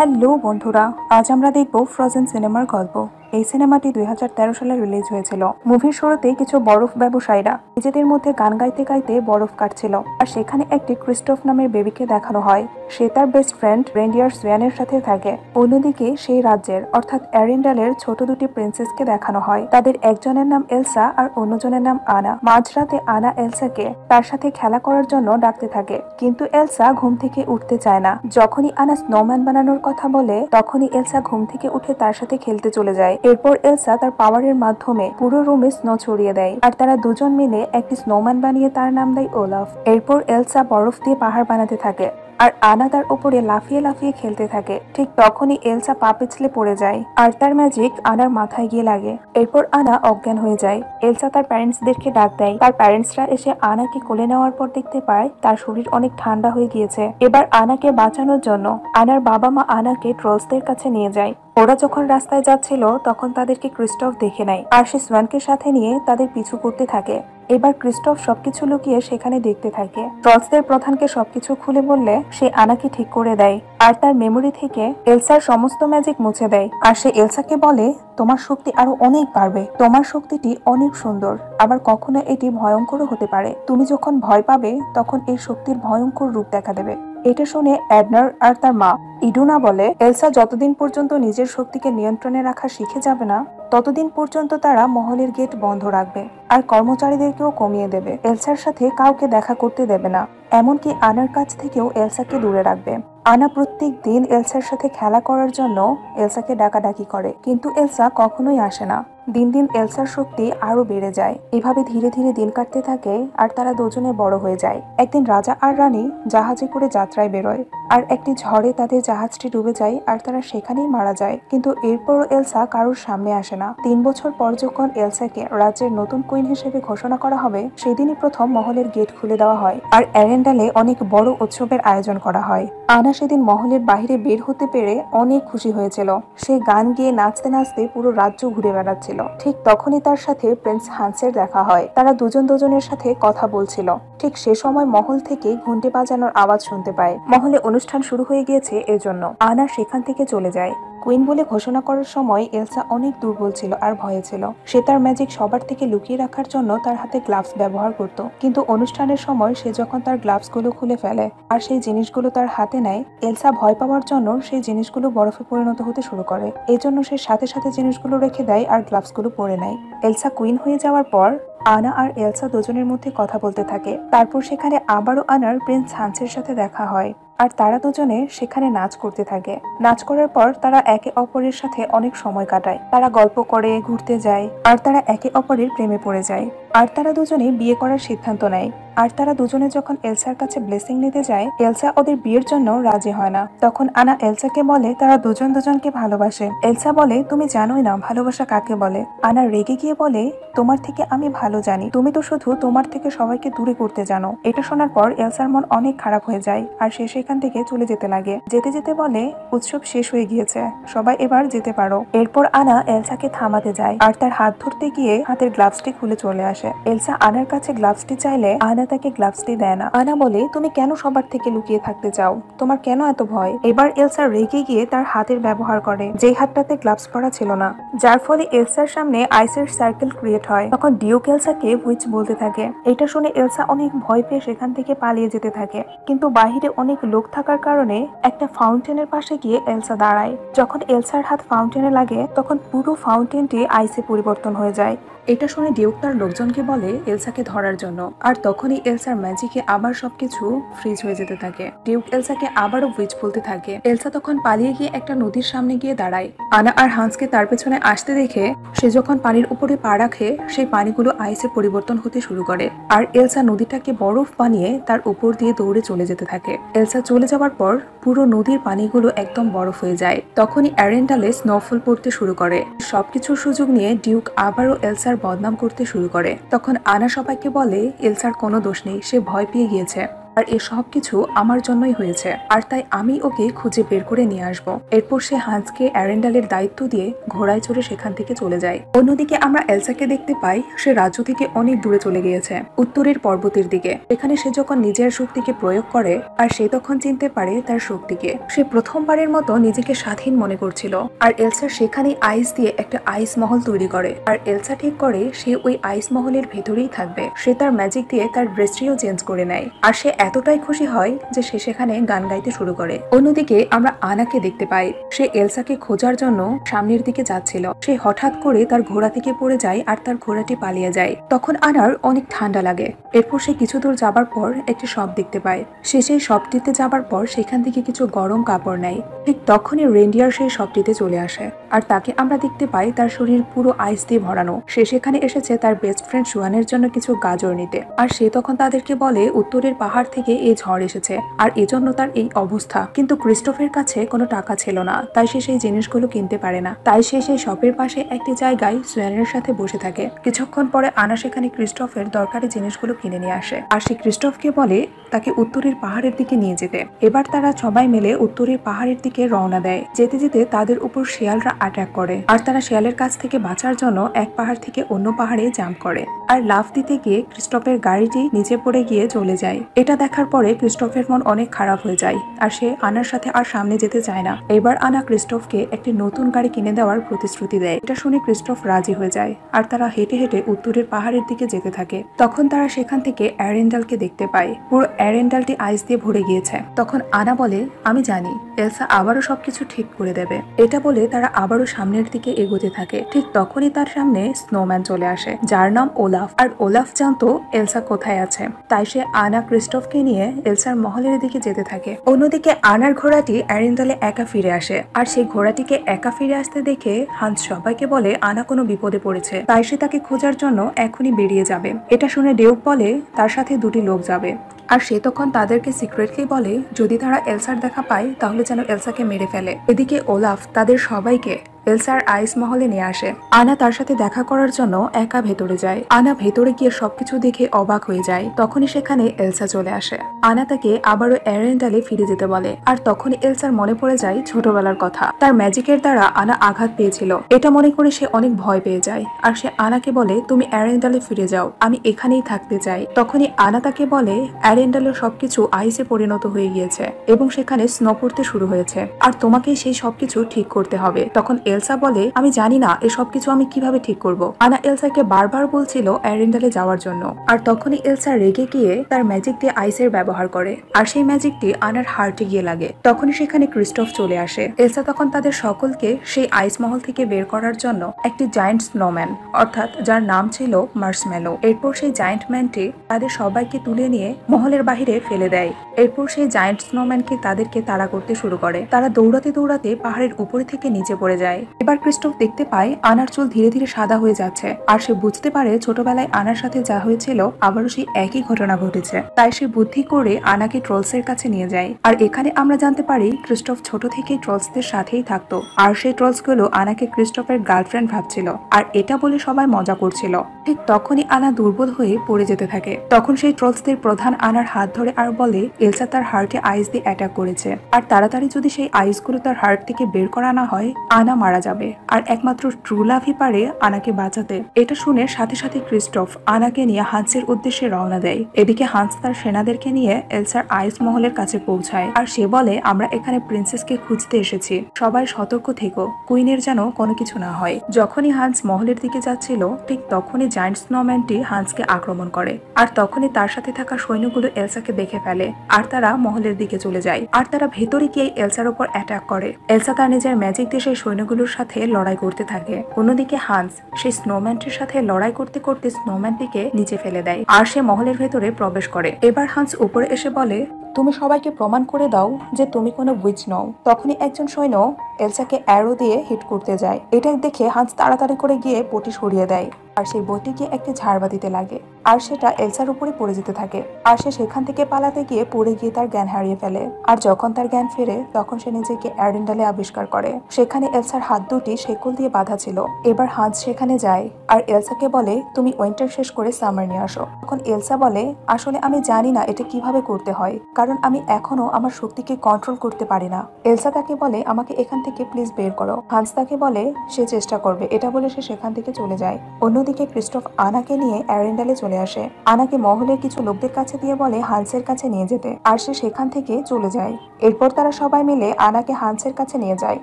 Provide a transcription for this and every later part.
Hello বন্ধুরা, আজ আমরা দেখব ফ্রোজেন সিনেমার গল্প। এই সিনেমাটি 2013 সালে রিলিজ হয়েছিল। মুভির শুরুতে কিছু বরফ ব্যবসায়ীরা নিজেদের মধ্যে গান গাইতে গাইতে বরফ কাটছিল, আর সেখানে একটি ক্রিস্টোফ নামের বেবিকে দেখানো হয়। সে তার বেস্ট ফ্রেন্ড রেন্ডিয়ার সুয়ানের সাথে থাকে। অন্যদিকে সেই রাজ্যের অর্থাৎ অ্যারেন্ডালের ছোট দুটি প্রিন্সেসকে দেখানো হয়। তাদের একজনের নাম এলসা আর অন্যজনের নাম আনা। মাঝরাতে আনা এলসাকে তার সাথে খেলা করার জন্য ডাকতে থাকে, কিন্তু এলসা ঘুম থেকে উঠতে চায় না। যখনই আনা স্নোম্যান বানানোর কথা বলে, তখনই এলসা ঘুম থেকে উঠে তার সাথে খেলতে চলে যায়। এরপর এলসা তার পাওয়ারের মাধ্যমে পুরো রুমে স্নো ছড়িয়ে দেয়, আর তারা দুজন মিলে একটি স্নোম্যান বানিয়ে তার নাম দেয় ওলাফ। এরপর এলসা বরফ দিয়ে পাহাড় বানাতে থাকে, আর আনা তার উপরে লাফিয়ে লাফিয়ে খেলতে থাকে। ঠিক তখনই এলসা পা পিছলে পড়ে যায়, আর তার ম্যাজিক আনার মাথায় গিয়ে লাগে। এরপর আনা অজ্ঞান হয়ে যায়। এলসা তার প্যারেন্টসদেরকে ডাক দেয়। তার প্যারেন্টসরা এসে আনাকে কোলে নেওয়ার পর দেখতে পায় তার শরীর অনেক ঠান্ডা হয়ে গিয়েছে। এবার আনাকে বাঁচানোর জন্য আনার বাবা মা আনাকে ট্রলসদের কাছে নিয়ে যায়। ওরা যখন রাস্তায় যাচ্ছিল, তখন তাদেরকে ক্রিস্টোফ দেখে নেয়, আর সে সোয়ানকে সাথে নিয়ে তাদের পিছু করতে থাকে। এবার ক্রিস্টোফ সবকিছু লুকিয়ে সেখানে দেখতে থাকে। ট্রলসদের প্রধানকে সবকিছু খুলে বললে সে আনাকে ঠিক করে দেয়, আর তার মেমোরি থেকে এলসার সমস্ত ম্যাজিক মুছে দেয়। আর সে এলসাকে বলে, তোমার শক্তি আরো অনেক বাড়বে। তোমার শক্তিটি অনেক সুন্দর, আবার কখনো এটি ভয়ঙ্করও হতে পারে। তুমি যখন ভয় পাবে, তখন এই শক্তির ভয়ঙ্কর রূপ দেখা দেবে। এটা শুনে অ্যাডনার আর তার মা ইডুনা বলে, এলসা যতদিন পর্যন্ত নিজের শক্তিকে নিয়ন্ত্রণে রাখা শিখে যাবে না, ততদিন পর্যন্ত তারা মহলের গেট বন্ধ রাখবে, আর কর্মচারীদেরকেও কমিয়ে দেবে। এলসার সাথে কাউকে দেখা করতে দেবে না, এমনকি আনার কাছ থেকেও এলসাকে দূরে রাখবে। আনা প্রত্যেক দিন এলসার সাথে খেলা করার জন্য এলসাকে ডাকাডাকি করে, কিন্তু এলসা কখনোই আসে না। দিন দিন এলসার শক্তি আরো বেড়ে যায়। এভাবে ধীরে ধীরে দিন কাটতে থাকে, আর তারা দুজনে বড় হয়ে যায়। একদিন রাজা আর রানী জাহাজে করে যাত্রায় বেরোয়, আর একটি ঝড়ে তাদের জাহাজটি ডুবে যায়, আর তারা সেখানেই মারা যায়। কিন্তু এরপরও এলসা কারোর সামনে আসে না। 3 বছর পর যখন এলসাকে রাজ্যের নতুন কুইন হিসেবে ঘোষণা করা হবে, সেদিনই প্রথম মহলের গেট খুলে দেওয়া হয়, আর অ্যারেন্ডালে অনেক বড় উৎসবের আয়োজন করা হয়। আনা সেদিন মহলের বাইরে বের হতে পেরে অনেক খুশি হয়েছিল। সে গান গেয়ে নাচতে নাচতে পুরো রাজ্য ঘুরে বেড়াচ্ছিল। ঠিক তখনই তার সাথে প্রিন্স হান্সের দেখা হয়। তারা দুজন দুজনের সাথে কথা বলছিল। ঠিক সে সময় মহল থেকে ঘন্টি বাজানোর আওয়াজ শুনতে পায়। মহলে অনুষ্ঠান শুরু হয়ে গিয়েছে, এজন্য আনা সেখান থেকে চলে যায়। কুইন বলে ঘোষণা করার সময় এলসা অনেক দুর্বল ছিল আর ভয়ে ছিল। সে তার ম্যাজিক সবার থেকে লুকিয়ে রাখার জন্য তার হাতে গ্লাভস ব্যবহার করত, কিন্তু অনুষ্ঠানের সময় সে যখন তার গ্লাভসগুলো খুলে ফেলে আর সেই জিনিসগুলো তার হাতে নেয়, এলসা ভয় পাওয়ার জন্য সেই জিনিসগুলো বরফে পরিণত হতে শুরু করে। এজন্য সে সাথে সাথে জিনিসগুলো রেখে দেয় আর গ্লাভসগুলো পরে নেয়। এলসা কুইন হয়ে যাওয়ার পর আনা আর এলসা দুজনের মধ্যে কথা বলতে থাকে। তারপর সেখানে আবারও আনার প্রিন্স হান্সের সাথে দেখা হয়, আর তারা দুজনে সেখানে নাচ করতে থাকে। নাচ করার পর তারা একে অপরের সাথে অনেক সময় কাটায়। তারা গল্প করে, ঘুরতে যায়, আর তারা একে অপরের প্রেমে পড়ে যায়। আর তারা দুজনে বিয়ে করার সিদ্ধান্ত নেয়। আর তারা দুজনে যখন এলসার কাছে ব্লেসিং নিতে যায়, এলসা ওদের বিয়ের জন্য রাজি হয় না। তখন আনা এলসাকে বলে তারা দুজন দুজনকে ভালোবাসে। এলসা বলে, তুমি জানোই না ভালোবাসা কাকে বলে। আনা রেগে গিয়ে বলে, তোমার থেকে আমি ভালো জানি, তুমি তো শুধু তোমার থেকে সবাইকে দূরে করতে জানো। এটা শোনার পর এলসার মন অনেক খারাপ হয়ে যায়, আর সে সেখান থেকে চলে যেতে লাগে। যেতে যেতে বলে, উৎসব শেষ হয়ে গিয়েছে, সবাই এবার যেতে পারো। এরপর আনা এলসাকে থামাতে যায়, আর তার হাত ধরতে গিয়ে হাতের গ্লাভসটি খুলে চলে আসে। এলসা আনার কাছে গ্লাভসটি চাইলে আনা তাকে গ্লাভসটি দেয় না। আনা বলে, তুমি কেন সবার থেকে লুকিয়ে থাকতে চাও? তোমার কেন এত ভয়? এবার এলসা রেগে গিয়ে তার হাতের ব্যবহার করে, যেই হাতটাতে গ্লাভস পরা ছিল না, যার ফলে এলসার সামনে আইসের সার্কেল ক্রিয়েট হয়। তখন ডিউক এলসাকে হুইচ বলতে থাকে। এটা শুনে এলসা অনেক ভয় পেয়ে সেখান থেকে পালিয়ে যেতে থাকে, কিন্তু বাহিরে অনেক লোক থাকার কারণে একটা ফাউন্টেনের পাশে গিয়ে এলসা দাঁড়ায়। যখন এলসার হাত ফাউন্টেনে লাগে, তখন পুরো ফাউন্টেনটি আইসে পরিবর্তন হয়ে যায়। এটা শুনে ডিউক তার লোকজনকে বলে এলসাকে ধরার জন্য, আর তখনই এলসার ম্যাজিকে আবার সবকিছু ফ্রিজ হয়ে যেতে থাকে। ডিউক এলসাকে আবারও উইচ বলতে থাকে। এলসা তখন পালিয়ে গিয়ে একটা নদীর সামনে গিয়ে দাঁড়ায়। আনা আর হান্সকে তার পেছনে আসতে দেখে সে যখন পানির উপরে পা রাখে, সেই পানিগুলো আইসে পরিবর্তন হতে শুরু করে, আর এলসা নদীটাকে বরফ বানিয়ে তার উপর দিয়ে দৌড়ে চলে যেতে থাকে। এলসা চলে যাওয়ার পর পুরো নদীর পানিগুলো একদম বরফ হয়ে যায়। তখনই অ্যারেন্ডালে স্নোফল পড়তে শুরু করে। সবকিছুর সুযোগ নিয়ে ডিউক আবারও এলসার বদনাম করতে শুরু করে। তখন আনা সবাইকে বলে এলসার কোনো দোষ নেই, সে ভয় পেয়ে গিয়েছে। আর এ সব কিছু আমার জন্যই হয়েছে, আর তাই আমি ওকে খুঁজে বের করে নিয়ে আসবো। এরপর সে হান্সকে অ্যারেন্ডালের দায়িত্ব দিয়ে ঘোড়ায় চড়ে সেখান থেকে চলে যায়। অন্যদিকে আমরা এলসাকে দেখতে পাই সে রাজ্য থেকে অনেক দূরে চলে গিয়েছে, উত্তরের পর্বতের দিকে। এখানে সে যখন নিজের শক্তিকে প্রয়োগ করে আর সে তখন চিনতে পারে তার শক্তিকে। সে প্রথমবারের মতো নিজেকে স্বাধীন মনে করছিল। আর এলসা সেখানে আইস দিয়ে একটা আইস মহল তৈরি করে। আর এলসা ঠিক করে সে ওই আইস মহলের ভেতরেই থাকবে। সে তার ম্যাজিক দিয়ে তার ড্রেসটিও চেঞ্জ করে নেয়। আর সে এতটাই খুশি হয় যে সে সেখানে গান গাইতে শুরু করে। অন্যদিকে আমরা আনাকে দেখতে পাই সে এলসাকে খোঁজার জন্য সামনের দিকে যাচ্ছিল। সে হঠাৎ করে তার ঘোড়া থেকে পড়ে যায় আর তার ঘোড়াটি পালিয়ে যায়। তখন আনার অনেক ঠান্ডা লাগে। এরপর সে কিছু দূর যাবার পর একটি শপ দেখতে পায়। সে সেই শপটিতে যাবার পর সেখান থেকে কিছু গরম কাপড় নেয়। ঠিক তখনই রেন্ডিয়ার সেই শপটিতে চলে আসে। আর তাকে আমরা দেখতে পাই তার শরীর পুরো আইস দিয়ে ভরানো। সে সেখানে এসেছে তার বেস্ট ফ্রেন্ড সুয়ানের জন্য কিছু গাজর নিতে। আর সে তখন তাদেরকে বলে উত্তরের পাহাড় থেকে এই ঝড় এসেছে আর এজন্য তার এই অবস্থা। কিন্তু ক্রিস্টোফের কাছে কোনো টাকা ছিল না, তাই সে সেই জিনিসগুলো কিনতে পারে না। তাই সে সেই শপের পাশে একটি জায়গায় সুয়ানের সাথে বসে থাকে। কিছুক্ষণ পরে আনা সেখানে ক্রিস্টোফের দরকারি জিনিসগুলো কিনে নিয়ে আসে। আর সে ক্রিস্টোফকে বলে তাকে উত্তরের পাহাড়ের দিকে নিয়ে যেতে। এবার তারা সবাই মিলে উত্তরের পাহাড়ের দিকে রওনা দেয়। যেতে যেতে তাদের উপর শিয়ালরা অ্যাটাক করে। আর তারা শিয়ালের কাছ থেকে বাঁচার জন্য এক পাহাড় থেকে অন্য পাহাড়ে জাম্প করে। আর লাফ দিতে গিয়ে ক্রিস্টোফের গাড়িটি নিচে পড়ে গিয়ে চলে যায়। এটা দেখার পরে ক্রিস্টোফের মন অনেক খারাপ হয়ে যায় আর সে আনার সাথে আর সামনে যেতে চায় না। এবার আনা ক্রিস্টোফকে একটি নতুন গাড়ি কিনে দেওয়ার প্রতিশ্রুতি দেয়। এটা শুনে ক্রিস্টোফ রাজি হয়ে যায় আর তারা হেঁটে হেঁটে উত্তরের পাহাড়ের দিকে যেতে থাকে। তখন তারা সেখান থেকে অ্যারেন্ডালকে দেখতে পায়। পুরো অ্যারেন্ডালটি আইস দিয়ে ভরে গিয়েছে। তখন আনা বলে আমি জানি এলসা আবারও সবকিছু ঠিক করে দেবে। এটা বলে তারা আবারও সামনের দিকে এগোতে থাকে। ঠিক তখনই তার সামনে স্নোম্যান চলে আসে যার নাম ওলাফ। আর ওলাফ জানতো এলসা কোথায় আছে, তাই সে আনা ক্রিস্টোফকে নিয়ে এলসার মহলের দিকে যেতে থাকে। অন্যদিকে আনার ঘোড়াটি অ্যারেন্ডালে একা ফিরে আসে। আর সেই ঘোড়াটিকে একা ফিরে আসতে দেখে হান্স সবাইকে বলে আনা কোনো বিপদে পড়েছে, তাই সে তাকে খোঁজার জন্য এখনই বেরিয়ে যাবে। এটা শুনে ডেউক বলে তার সাথে দুটি লোক যাবে। আর সে তখন তাদেরকে সিক্রেটলি বলে যদি তারা এলসার দেখা পায় তাহলে যেন এলসাকে মেরে ফেলে। এদিকে ওলাফ তাদের সবাইকে এলসার আইস মহলে নিয়ে আসে। আনা তার সাথে দেখা করার জন্য একা ভেতরে যায়। আনা ভেতরে গিয়ে সবকিছু দেখে অবাক হয়ে যায়। তখনই সেখানে এলসা চলে আসে। আনা তাকে আবারও অ্যারেন্ডালে ফিরে যেতে বলে। আর তখনই এলসার মনে পড়ে যায় ছোটবেলার কথা। তার ম্যাজিকের দ্বারা আনা আঘাত পেয়েছিল, এটা মনে করে সে অনেক ভয় পেয়ে যায়। আর সে আনাকে বলে তুমি অ্যারেন্ডালে ফিরে যাও, আমি এখানেই থাকতে চাই। তখনই আনা তাকে বলে অ্যারেন্ডালের সবকিছু আইসে পরিণত হয়ে গিয়েছে এবং সেখানে স্নো পড়তে শুরু হয়েছে আর তোমাকে সেই সবকিছু ঠিক করতে হবে। তখন এলসা বলে আমি জানি না এসব কিছু আমি কিভাবে ঠিক করব। আনা এলসাকে বারবার বলছিল অ্যারেন্ডালে যাওয়ার জন্য। আর তখনই এলসা রেগে গিয়ে তার ম্যাজিক দিয়ে আইসের ব্যবহার করে আর সেই ম্যাজিকটি আনার হার্টে গিয়ে লাগে। তখনই সেখানে ক্রিস্টোফ চলে আসে। এলসা তখন তাদের সকলকে সেই আইস মহল থেকে বের করার জন্য একটি জায়ান্ট স্নোম্যান অর্থাৎ যার নাম ছিল মার্শমেলো। এরপর সেই জায়ান্ট ম্যানটি তাদের সবাইকে তুলে নিয়ে মহলের বাহিরে ফেলে দেয়। এরপর সেই জায়ান্ট স্নোম্যানকে তাদেরকে তাড়া করতে শুরু করে। তারা দৌড়াতে দৌড়াতে পাহাড়ের উপরে থেকে নিচে পড়ে যায়। এবার ক্রিস্টোফ দেখতে পায় আনার চুল ধীরে ধীরে সাদা হয়ে যাচ্ছে আর সে বুঝতে পারে ছোটবেলায় আনার সাথে যা হয়েছিল আবারও সেই একই ঘটনা ঘটেছে। তাই সে বুদ্ধি করে আনাকে ট্রলসের কাছে নিয়ে যায়। আর এখানে আমরা জানতে পারি ক্রিস্টোফ ছোট থেকেই ট্রলসদের সাথেই থাকতো আর সেই ট্রলসগুলো আনাকে ক্রিস্টোফের গার্লফ্রেন্ড ভাবছিল আর এটা বলে সবাই মজা করছিল। ঠিক তখনই আনা দুর্বল হয়ে পড়ে যেতে থাকে। তখন সেই ট্রলসদের প্রধান আনার হাত ধরে আর বলে এলসা তার হার্টে আইস দিয়ে অ্যাটাক করেছে আর তাড়াতাড়ি যদি সেই আইসগুলো তার হার্ট থেকে বের করা না হয় আনা মারা যাবে আর একমাত্র ট্রু লাভই পারে আনাকে বাঁচাতে। এটা শুনে সাথে সাথে ক্রিস্টোফ আনাকে নিয়ে হান্সের উদ্দেশ্যে রওনা দেয়। এদিকে হান্স তার সেনাদেরকে নিয়ে এলসার আইস মহলের কাছে পৌঁছায় আর সে বলে আমরা এখানে প্রিন্সেসকে খুঁজতে এসেছি, সবাই সতর্ক থেকো, কুইনের যেন কোনো কিছু না হয়। যখনই হান্স মহলের দিকে যাচ্ছিল ঠিক তখনই জায়ান্ট স্নোম্যানটি হান্সকে আক্রমণ করে আর তখনই তার সাথে থাকা সৈন্যগুলো এলসাকে দেখে ফেলে আর তারা মহলের দিকে চলে যায়। আর তারা ভেতরে গিয়ে এলসার উপর অ্যাটাক করে। এলসা তার নিজের ম্যাজিক দিয়ে সেই সৈন্যগুলোর সাথে লড়াই করতে থাকে। অন্যদিকে হান্স সেই স্নোম্যানটির সাথে লড়াই করতে করতে স্নোম্যানটিকে নিচে ফেলে দেয় আর সে মহলের ভেতরে প্রবেশ করে। এবার হান্স উপরে এসে বলে তুমি সবাইকে প্রমাণ করে দাও যে তুমি কোনো উইচ নও। তখনই একজন সৈন্য এলসাকে অ্যারো দিয়ে হিট করতে যায়। এটা দেখে হান্স তাড়াতাড়ি করে গিয়ে বটি সরিয়ে দেয় আর সেই বটি গিয়ে একটি ঝাড়বাতিতে লাগে আর সেটা এলসার উপরে পড়ে যেতে থাকে আর সে সেখান থেকে পালাতে গিয়ে পড়ে গিয়ে তার জ্ঞান হারিয়ে ফেলে। আর যখন তার জ্ঞান ফেরে তখন সে নিজেকে অ্যারেন্ডালে আবিষ্কার করে। সেখানে এলসার হাত দুটি শেকল দিয়ে বাঁধা ছিল। এবার হান্স সেখানে যায় আর এলসাকে বলে তুমি উইন্টার শেষ করে সামার নিয়ে আসো। তখন এলসা বলে আসলে আমি জানি না এটা কিভাবে করতে হয়, কারণ আমি এখনো আমার শক্তিকে কন্ট্রোল করতে পারি না। এলসা তাকে বলে আমাকে এখান থেকে প্লিজ বের করো। হান্স তাকে বলে সে চেষ্টা করবে, এটা বলে সে সেখান থেকে চলে যায়। অন্যদিকে ক্রিস্টোফ আনাকে নিয়ে অ্যারেন্ডালে চলে আসে। আনাকে মহলের কিছু লোকদের কাছে দিয়ে বলে হান্সের কাছে নিয়ে যেতে, আর সে সেখান থেকে চলে যায়। এরপর তারা সবাই মিলে আনাকে হান্সের কাছে নিয়ে যায়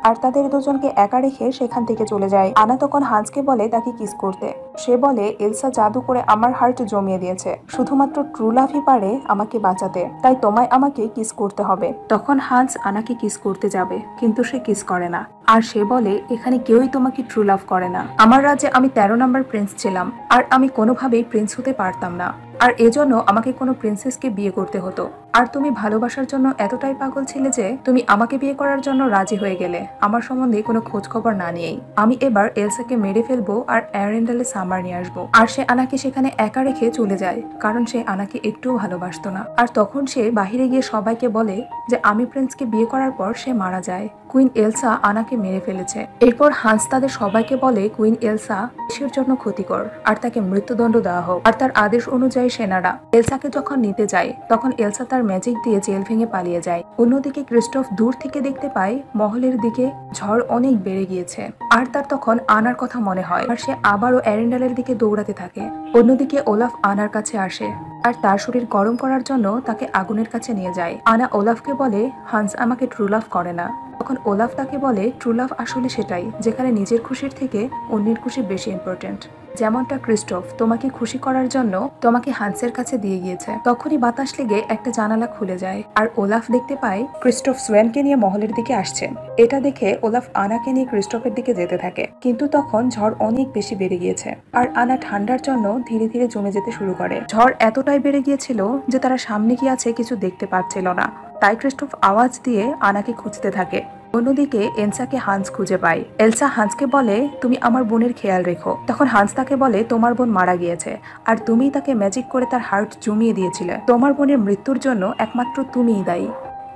আর তাদের দুজনকে একা রেখে সেখান থেকে চলে যায়। আনা তখন হান্সকে বলে তাকে কিস করতে। সে বলে এলসা জাদু করে আমার হার্ট জমিয়ে দিয়েছে, শুধুমাত্র ট্রু লাভই পারে আমাকে বাঁচাতে, তাই তোমায় আমাকে কিস করতে হবে। তখন হান্স আনাকে কিস করতে যাবে কিন্তু সে কিস করে না আর সে বলে এখানে কেউই তোমাকে ট্রু লাভ করে না। আমার রাজ্যে আমি 13 নম্বর প্রিন্স ছিলাম আর আমি কোনোভাবেই প্রিন্স হতে পারতাম না, আর এজন্য আমাকে কোনো প্রিন্সেসকে বিয়ে করতে হতো। আর তুমি ভালোবাসার জন্য এতটাই পাগল ছিলে যে তুমি আমাকে বিয়ে করার জন্য রাজি হয়ে গেলে আমার সম্বন্ধে কোনো খোঁজ খবর না নিয়েই। আমি এবার এলসাকে মেরে ফেলবো আর অ্যারেন্ডালে সামার নিয়ে আসবো। আর সে আনাকে সেখানে একা রেখে চলে যায়, কারণ সে আনাকে একটুও ভালোবাসতো না। আর তখন সে বাহিরে গিয়ে সবাইকে বলে যে আমি প্রিন্সকে বিয়ে করার পর সে মারা যায়, কুইন এলসা আনাকে মেরে ফেলেছে। এরপর হান্স তাদের সবাইকে বলে কুইন এলসা দেশের জন্য ক্ষতিকর আর তাকে মৃত্যুদণ্ড দেওয়া হোক। আর তার আদেশ অনুযায়ী সেনারা এলসাকে যখন নিতে যায় তখন এলসা তার ম্যাজিক দিয়ে জেল ভেঙে পালিয়ে যায়। অন্যদিকে ক্রিস্টোফ দূর থেকে দেখতে পায় মহলের দিকে ঝড় অনেক বেড়ে গিয়েছে আর তার তখন আনার কথা মনে হয় আর সে আবারও অ্যারেন্ডালের দিকে দৌড়াতে থাকে। অন্যদিকে ওলাফ আনার কাছে আসে আর তার শরীর গরম করার জন্য তাকে আগুনের কাছে নিয়ে যায়। আনা ওলাফকে বলে হান্স আমাকে ট্রু লাভ করে না। তখন ওলাফ তাকে বলে ট্রু লাভ আসলে সেটাই যেখানে নিজের খুশির থেকে অন্যের খুশি বেশি ইম্পর্টেন্ট। যেমনটা ক্রিস্টোফ তোমাকে খুশি করার জন্য তোমাকে হান্সের কাছে দিয়ে গিয়েছে। তখনই বাতাস লেগে একটা জানালা খুলে যায় আর ওলাফ দেখতে পায় ক্রিস্টোফ সোয়েনকে নিয়ে মহলের দিকে আসছে। এটা দেখে ওলাফ আনাকে নিয়ে ক্রিস্টোফের দিকে যেতে থাকে, কিন্তু তখন ঝড় অনেক বেশি বেড়ে গিয়েছে আর আনা ঠান্ডার জন্য ধীরে ধীরে জমে যেতে শুরু করে। ঝড় এতটাই বেড়ে গিয়েছিল যে তারা সামনে কি আছে কিছু দেখতে পাচ্ছিল না, তাই ক্রিস্টোফ আওয়াজ দিয়ে আনাকে খুঁজতে থাকে। অন্যদিকে এলসাকে হান্স খুঁজে পায়। এলসা হান্সকে বলে তুমি আমার বোনের খেয়াল রেখো। তখন হান্স তাকে বলে তোমার বোন মারা গিয়েছে আর তুমি তাকে ম্যাজিক করে তার হার্ট জমিয়ে দিয়েছিলে। তোমার বোনের মৃত্যুর জন্য একমাত্র তুমিই দায়ী।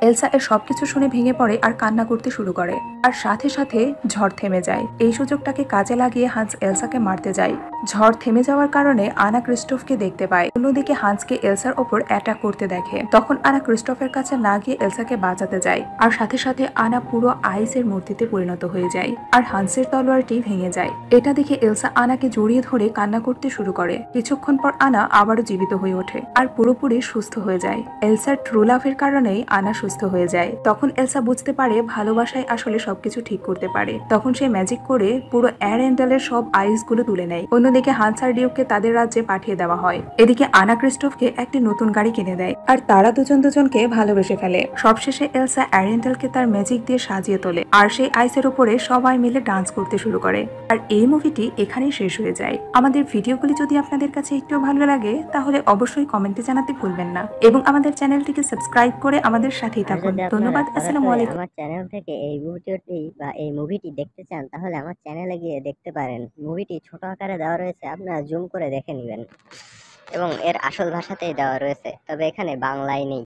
এলসা এর সবকিছু শুনে ভেঙে পড়ে আর কান্না করতে শুরু করে আর সাথে সাথে ঝড় থেমে যায়। এই সুযোগটাকে কাজে লাগিয়ে হান্স এলসাকে মারতে যায়। ঝড় থেমে যাওয়ার কারণে আনা ক্রিস্টোফকে দেখতে পায়। অন্যদিকে হান্সকে এলসার ওপর অ্যাটাক করতে দেখে। তখন আনা ক্রিস্টোফের কাছে না গিয়ে এলসাকে বাঁচাতে যায় আর সাথে সাথে আনা পুরো আইসের মূর্তিতে পরিণত হয়ে যায় আর হান্সের তলোয়ারটি ভেঙে যায়। এটা দেখে এলসা আনাকে জড়িয়ে ধরে কান্না করতে শুরু করে। কিছুক্ষণ পর আনা আবারও জীবিত হয়ে ওঠে আর পুরোপুরি সুস্থ হয়ে যায়। এলসার ট্রু লাভের কারণেই আনা সুস্থ হয়ে যায়। তখন এলসা বুঝতে পারে ভালোবাসায় আসলে সবকিছু ঠিক করতে পারে। তখন সে ম্যাজিক করে পুরো অ্যারেন্ডালের সব আইস গুলো তুলে নেয়। অন্যদিকে হান্স আর ডিউককে তাদের রাজ্যে পাঠিয়ে দেওয়া হয়। এদিকে আনা ক্রিস্টোফকে একটি নতুন গাড়ি কিনে দেয় আর তারা দুজনকে ভালোবেসে ফেলে। সবশেষে এলসা অ্যারেন্ডালকে তার ম্যাজিক দিয়ে সাজিয়ে তোলে আর সেই আইসের উপরে সবাই মিলে ডান্স করতে শুরু করে। আর এই মুভিটি এখানেই শেষ হয়ে যায়। আমাদের ভিডিওগুলি যদি আপনাদের কাছে একটু ভালো লাগে তাহলে অবশ্যই কমেন্টে জানাতে ভুলবেন না এবং আমাদের চ্যানেলটিকে সাবস্ক্রাইব করে আমাদের সাথেই থাকুন। ধন্যবাদ। আসসালামু আলাইকুম। আমার চ্যানেল থেকে এই ভিডিওটি বা এই মুভিটি দেখতে চান তাহলে আমার চ্যানেলে গিয়ে দেখতে পারেন। মুভিটি ছোট আকারে দেওয়া রয়েছে, আপনারা জুম করে দেখে নেবেন এবং এর আসল ভাষাতেই দেওয়া রয়েছে, তবে এখানে বাংলায় নেই।